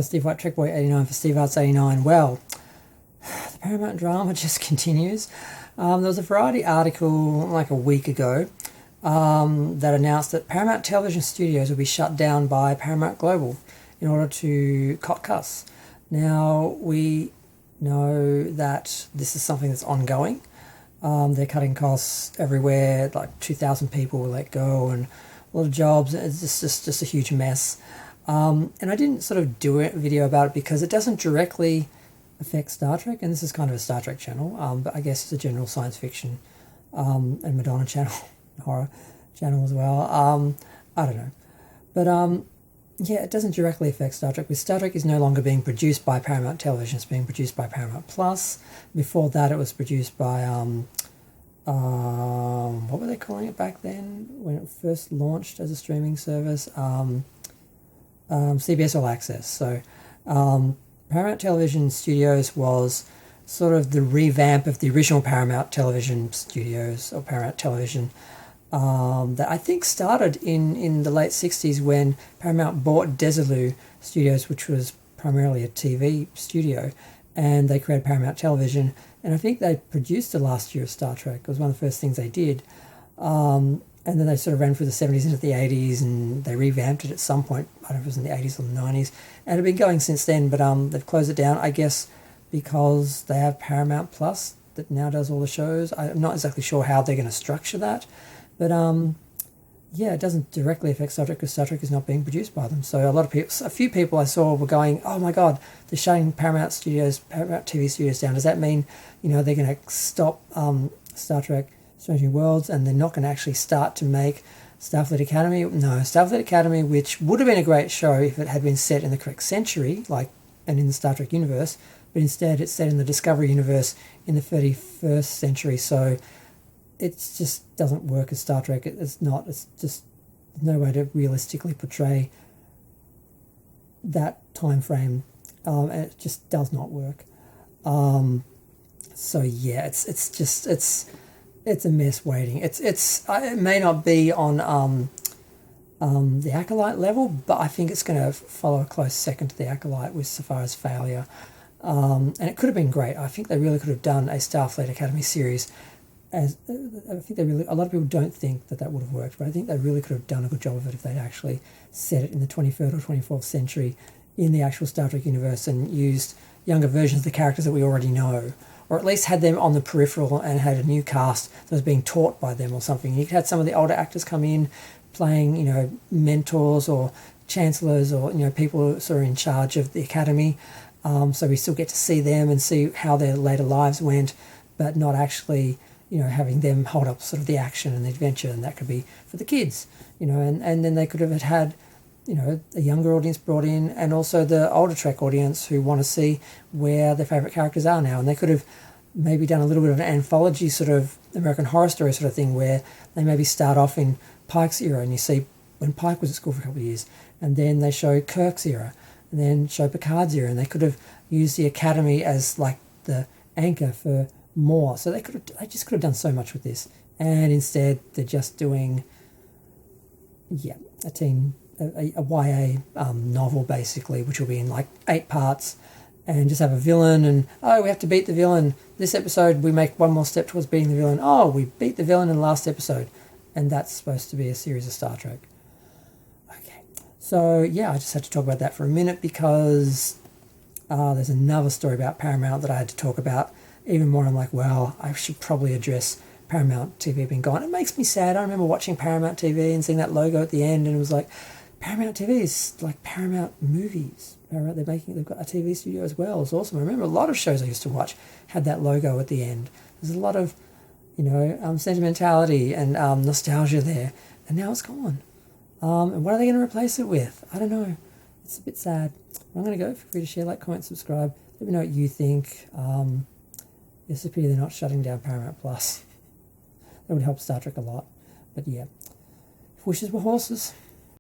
Steve White, Trek Boy 89 for Steve Arts 89. Well, the Paramount drama just continues. There was a Variety article like a week ago that announced that Paramount Television Studios will be shut down by Paramount Global in order to cut costs. Now, we know that this is something that's ongoing. They're cutting costs everywhere, like 2,000 people were let go and a lot of jobs. It's just a huge mess. And I didn't sort of do a video about it because it doesn't directly affect Star Trek, and this is kind of a Star Trek channel, but I guess it's a general science fiction and Madonna channel, horror channel as well. I don't know. But yeah, it doesn't directly affect Star Trek, because Star Trek is no longer being produced by Paramount Television. It's being produced by Paramount Plus. Before that, it was produced by, what were they calling it back then when it first launched as a streaming service? CBS All Access. So Paramount Television Studios was sort of the revamp of the original Paramount Television Studios, or Paramount Television, that I think started in the late 60s when Paramount bought Desilu Studios, which was primarily a TV studio, and they created Paramount Television, and I think they produced the last year of Star Trek. It was one of the first things they did. And then they sort of ran through the 70s into the 80s, and they revamped it at some point. I don't know if it was in the 80s or the 90s. And it's been going since then, but they've closed it down, I guess, because they have Paramount Plus that now does all the shows. I'm not exactly sure how they're going to structure that. But yeah, it doesn't directly affect Star Trek because Star Trek is not being produced by them. So a few people I saw were going, "Oh my God, they're shutting Paramount TV studios down. Does that mean, they're going to stop Star Trek Strange New Worlds, and they're not going to actually start to make Starfleet Academy?" No, Starfleet Academy, which would have been a great show if it had been set in the correct century, and in the Star Trek universe, but instead it's set in the Discovery universe in the 31st century. So it just doesn't work as Star Trek. It's just no way to realistically portray that time frame, and it just does not work. So yeah, it's a mess waiting. It may not be on the Acolyte level, but I think it's going to follow a close second to the Acolyte with so far as failure. And it could have been great. I think they really could have done a Starfleet Academy series. I think a lot of people don't think that would have worked, but I think they really could have done a good job of it if they'd actually set it in the 23rd or 24th century in the actual Star Trek universe and used younger versions of the characters that we already know, or at least had them on the peripheral and had a new cast that was being taught by them or something. You could have some of the older actors come in playing, mentors or chancellors or, people sort of in charge of the academy. So we still get to see them and see how their later lives went, but not actually, having them hold up sort of the action and the adventure, and that could be for the kids, and then they could have had, a younger audience brought in, and also the older Trek audience who want to see where their favourite characters are now. And they could have maybe done a little bit of an anthology sort of American Horror Story sort of thing, where they maybe start off in Pike's era, and you see when Pike was at school for a couple of years, and then they show Kirk's era, and then show Picard's era, and they could have used the Academy as like the anchor for more. So they just could have done so much with this, and instead they're just doing a YA novel basically, which will be in like 8 parts, and just have a villain, and we have to beat the villain this episode. We make one more step towards beating the villain. We beat the villain in the last episode, and that's supposed to be a series of Star Trek. Okay, so yeah, I just had to talk about that for a minute because there's another story about Paramount that I had to talk about even more. I'm like, well, I should probably address Paramount TV being gone. It makes me sad. I remember watching Paramount TV and seeing that logo at the end, and it was like, Paramount TV is like Paramount Movies. They've got a TV studio as well. It's awesome. I remember a lot of shows I used to watch had that logo at the end. There's a lot of, sentimentality and nostalgia there, and now it's gone. And what are they going to replace it with? I don't know. It's a bit sad. I'm going to go. Feel free to share, like, comment, subscribe. Let me know what you think. It's a pity they're not shutting down Paramount Plus. That would help Star Trek a lot. But yeah, if wishes were horses.